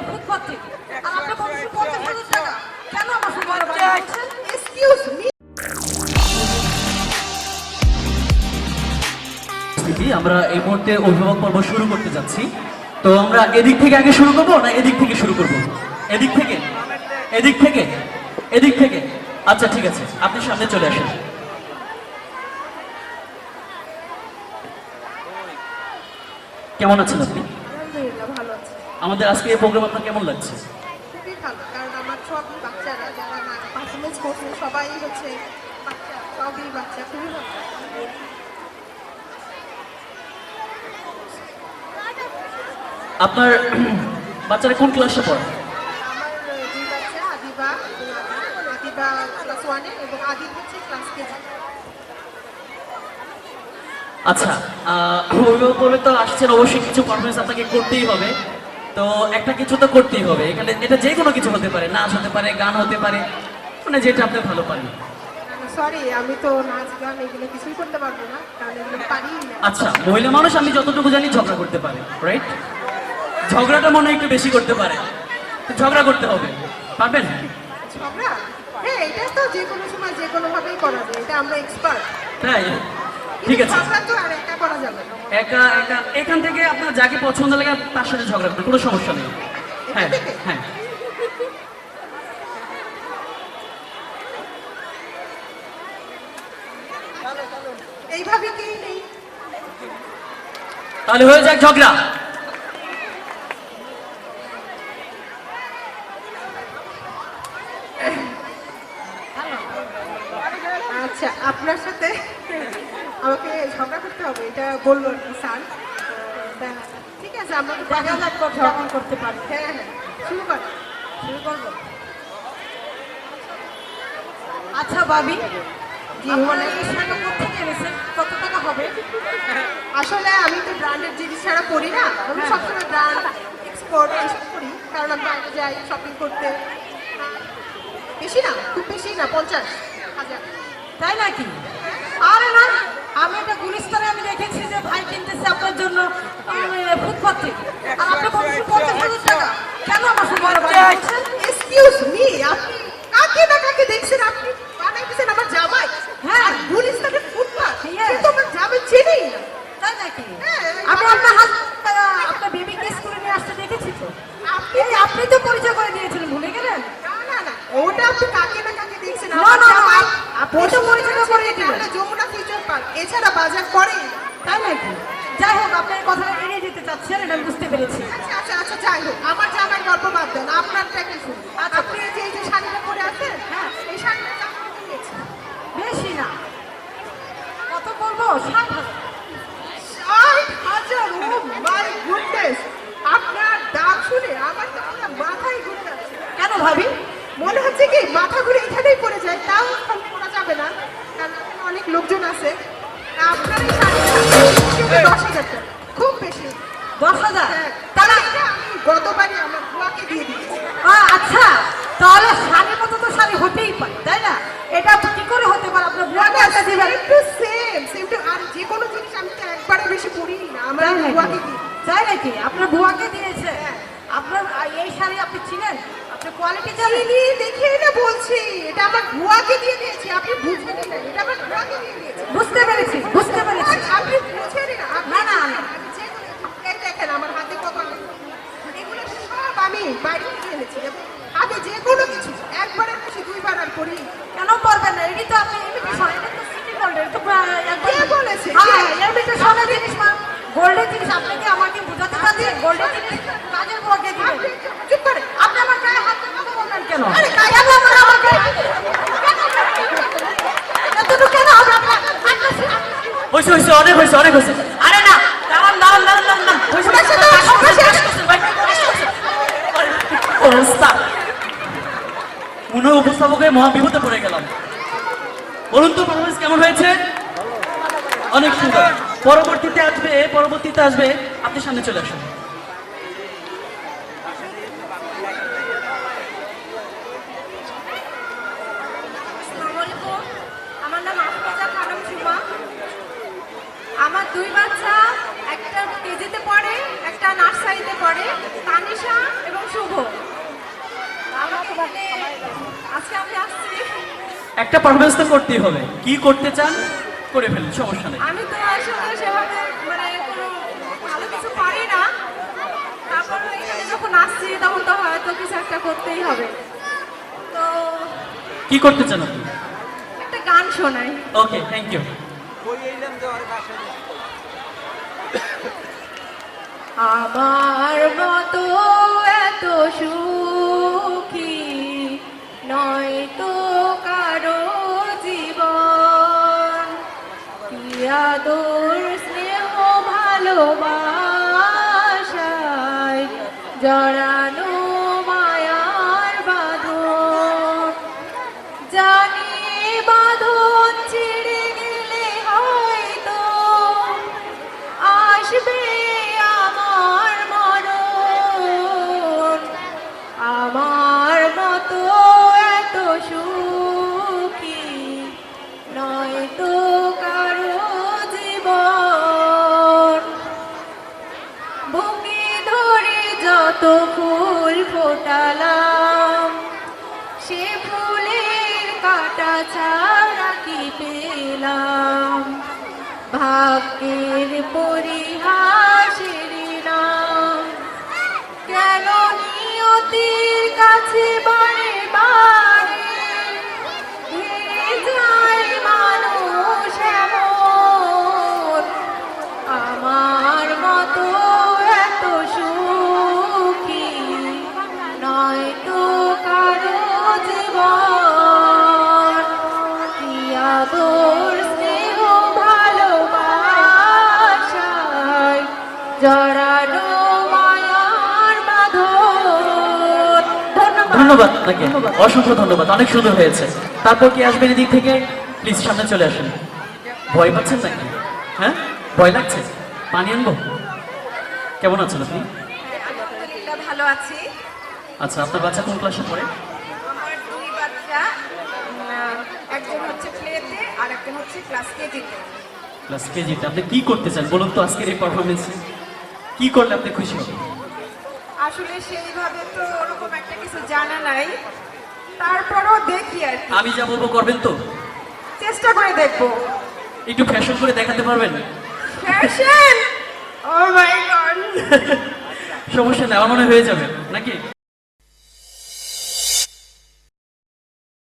ফুটপাত থেকে। আর আপনি বলছেন 50,000 টাকা। কেন আমার সুপার বলছেন? Excuse me. আমরা এই মুহূর্তে অভিভাবক পর্ব শুরু করতে যাচ্ছি। তো আমরা এদিক থেকে আগে শুরু করবো না এদিক থেকে শুরু করবো? এদিক থেকে, এদিক থেকে, এদিক থেকে। আচ্ছা ঠিক আছে, আপনি সামনে চলে আসেন। কেমন আছেন আপনি? আলহামদুলিল্লাহ ভালো আছি। আমাদের আজকে এই প্রোগ্রাম আপনার কেমন লাগছে? খুবই ভালো, কারণ আমার সব বাচ্চারা যারা পারফরমেন্স করছে সবাই হচ্ছে বাচ্চা, সবই বাচ্চা, খুবই ভালো। আপনার বাচ্চারা কোন ক্লাসে পড়ে? আমার দুই বাচ্চা, আদিবা ক্লাস 1 এবং আদিব হচ্ছে ক্লাস কেজি। আচ্ছা, অভিভাবক বলে তো আসছেন, অবশ্যই কিছু পারফরমেন্স আপনাকে করতেই হবে। তো একটা কিছু তো করতেই হবে এখানে। এটা যে কোনো কিছু হতে পারে, নাচ হতে পারে, গান হতে পারে, মানে যেটা আপনি ভালো পারেন। সরি, আমি তো নাচ গান এগুলো কিছুই করতে পারবো না, কারণ এগুলো পারি না। আচ্ছা, মহিলা মানুষ আমি যতটুকু জানি ঝগড়া করতে পারে, রাইট? ঝগড়াটা মনে হয় একটু বেশি করতে পারে, তো ঝগড়া করতে হবে, পারবেন? ঝগড়া? হ্যাঁ, এটা তো যে কোনো সময় যে কোনো ভাবেই করা যায়, এটা আমরা এক্সপার্ট। তাই? ঠিক আছে। ঝগড়া তো আর একা করা যাবে না। একা একা এখান থেকে আপনার যাকে পছন্দ লাগে তার সাথে ঝগড়া করতে কোনো সমস্যা নেই। হ্যাঁ হ্যাঁ। এইভাবে কি নেই? তাহলে হয়ে যাক ঝগড়া। আচ্ছা, আপনার সাথে আমাকে ঝগড়া করতে হবে, এটা বললো আর কি স্যার। ঠিক আছে, আমরা দেখা যাক ঝগড়া করতে পারি। হ্যাঁ হ্যাঁ, শুরু কর, শুরু করবো। আচ্ছা ভাবি, কত টাকা হবে? আসলে আমি তো ব্র্যান্ডের জিনিস ছাড়া পরি না, আমি সবসময় ব্র্যান্ড এক্সপোর্ট এইসব করি, কারণ আমি বাইরে যাই শপিং করতে। বেশি না, খুব বেশি না, 50,000। তাই নাকি? আরে না, আমি এটা গুলিস্তানে আমি দেখেছি যে ভাই কিনতেছে আপনার জন্য ফুটপাত থেকে। আর আপনি বলছেন 50,000 টাকা। কেন আমার সুপার বলছেন? এক্সকিউজ মি, আপনি কাকে না কাকে দেখছেন? আপনি বানাইতেছেন আমার জামাই। হ্যাঁ, গুলিস্তানে ফুটপাত, কিন্তু আমার জামাই চেনেই না। তাই নাকি? আমি আপনার আপনার বেবিকে স্কুলে নিয়ে আসতে দেখেছি তো। আপনি তো পরিচয় করে দিয়েছিলেন, ভুলে গেলেন? না না না, ওটা আপনি কাকে না কাকে দেখছেন? না না, আপনি তো পরিচয় করে দিলেন। যমুনা ফিউচার পার্ক, এছাড়া বাজার করে। তাই নাকি? যাই হোক, আপনি এই কথাটা এড়িয়ে যেতে চাচ্ছেন, এটা আমি বুঝতে পেরেছি। আচ্ছা আচ্ছা আচ্ছা, যাই হোক, আমার জামার গল্প বাদ দেন, আপনারটা কি শুনুন। আপনি এই যে শাড়িটা পরে আছেন, হ্যাঁ, এই শাড়িটা দাম কত নিয়েছে? বেশি না, কত বলবো? 60,000। 60,000? ও মাই গুডনেস! আপনার দাম শুনে আমার তো পুরো মাথায় ঘুরে যাচ্ছে। কেন ভাবি? মনে হচ্ছে কি মাথা ঘুরে এখানেই পড়ে যায়, তাও করা যাবে না, কারণ এখানে অনেক লোকজন আছে। আপনার এই শাড়িটা 10,000 টাকা, খুব বেশি। 10,000? তাহলে আমি গতবারই আমার বুয়াকে দিয়ে দিয়েছি। আচ্ছা, তাহলে শাড়ির মতো তো শাড়ি হতেই পারে, তাই না? এটা কি করে হতে পারে? আপনার বুয়াকে একটা দিবেন? একটু সেম সেম টু। আর যে কোনো জিনিস আমি তো একবারে বেশি পরি না, আমার বুয়াকে দিই। তাই নাকি? আপনার বুয়াকে দিয়েছে? আপনার এই শাড়ি আপনি চিনেন? আপনার কোয়ালিটি জানেন? দেখেই না বলছি, এটা আমার বুয়াকে দিয়ে দিয়েছি। আপনি বুঝবেন না, এটা আমার বুয়াকে দিয়ে দিয়েছি। বুঝতে পেরেছি, বুঝতে পেরেছি। আপনি বুঝেন না? না না, এই দেখেন আমার হাতে কত আছে। এগুলো সব আমি বাইরে থেকে এনেছি, এবং আমি যে কোনো কিছু একবারের বেশি দুইবার আর করি। কেন পারবেন না? এটি তো আপনি ইমিটেশন, এটা তো সিটি গোল্ডের তো একবার। কে বলেছে? হ্যাঁ, ইমিটেশনের জিনিস, গোল্ডের জিনিস। আপনি কি আমাকে বোঝাতে চাচ্ছেন গোল্ডের জিনিস কাজের বুয়াকে দিবেন? চুপ করে, আপনি আমার গায়ে হাত দিয়ে কথা বলবেন কেন? আরে গায়ে হাত আমার আমাকে এতটুকু কেন হবে? আপনার হয়েছে হয়েছে, অনেক হয়েছে, অনেক হয়েছে। আরে না, দাঁড়ান দাঁড়ান দাঁড়ান দাঁড়ান দাঁড়ান। মনে হয় উপস্থাপকে মহা বিপদে পড়ে গেলাম। বলুন তো পারফরমেন্স কেমন হয়েছে? অনেক সুন্দর। পরবর্তীতে আসবে আপনি সামনে চলে আসুন। আমার নাম আফরোজা খানম ঝুমা। আমার দুই বাচ্চা, একটা কেজিতে পড়ে, একটা নার্সারিতে পড়ে, তানিশা এবং শুভ। আমাকে বলে আজকে আমি আসছি। একটা পারফরমেন্স তো করতেই হবে, কি করতে চান করে ফেলুন, সমস্যা নেই। আমি তো আসলে সেভাবে মানে কোনো ভালো কিছু পারি না, তারপর এখানে যখন আসছি তখন তো হয়তো কিছু একটা করতেই হবে। তো কি করতে চান আপনি? একটা গান শোনাই। ওকে, থ্যাংক ইউ। আমার মতো এত সুখী নয় তো কারো জীবন, কি আদর স্নেহ ভালোবাসায় জড়ানো মায়ার বাঁধন। জানি বাঁধন ছিঁড়ে গেলে হয়তো আসবে আমার মরণ। আমার মতো এত সুখী নয় তো কারো জীবন। বুকে ধরে যত ফুল ফোটালাম, সে ফুলের কাটা ছাড়া কি পেলাম? ভাগ্যের পরিহাসের নাম, কেন নিয়তির কাছে বারে বারে হেরে যায় মানুষ এমন। আমার মতো এত সুখী নয় তো কারো জীবন, কি আদর স্নেহ ভালোবাসায় জড়ানো মায়ার বাঁধন। ধন্যবাদ আপনাকে, অসংখ্য ধন্যবাদ, অনেক সুন্দর হয়েছে। তারপর কি আসবেন এদিক থেকে? প্লিজ সামনে চলে আসেন। ভয় পাচ্ছেন নাকি? হ্যাঁ, ভয় লাগছে? পানি আনবো? কেমন আছেন আপনি? আলহামদুলিল্লাহ ভালো আছি। আচ্ছা, আপনার বাচ্চা কোন ক্লাসে পড়ে? আমার দুই বাচ্চা, একজন হচ্ছে প্লেতে আর একজন হচ্ছে ক্লাস কেজিতে। ক্লাস কেজিতে। আপনি কি করতে চান বলুন তো আজকের এই পারফরমেন্সে? কি করলে আপনি খুশি হবেন? আসলে সেইভাবে তো ওরকম একটা কিছু জানা নাই, তারপরও দেখি আর কি, আমি যা বলবো করবেন তো? চেষ্টা করে দেখবো। একটু ফ্যাশন করে দেখাতে পারবেন? ফ্যাশন, ও মাই গড। সমস্যা নেই, আমার মনে হয়ে যাবে নাকি?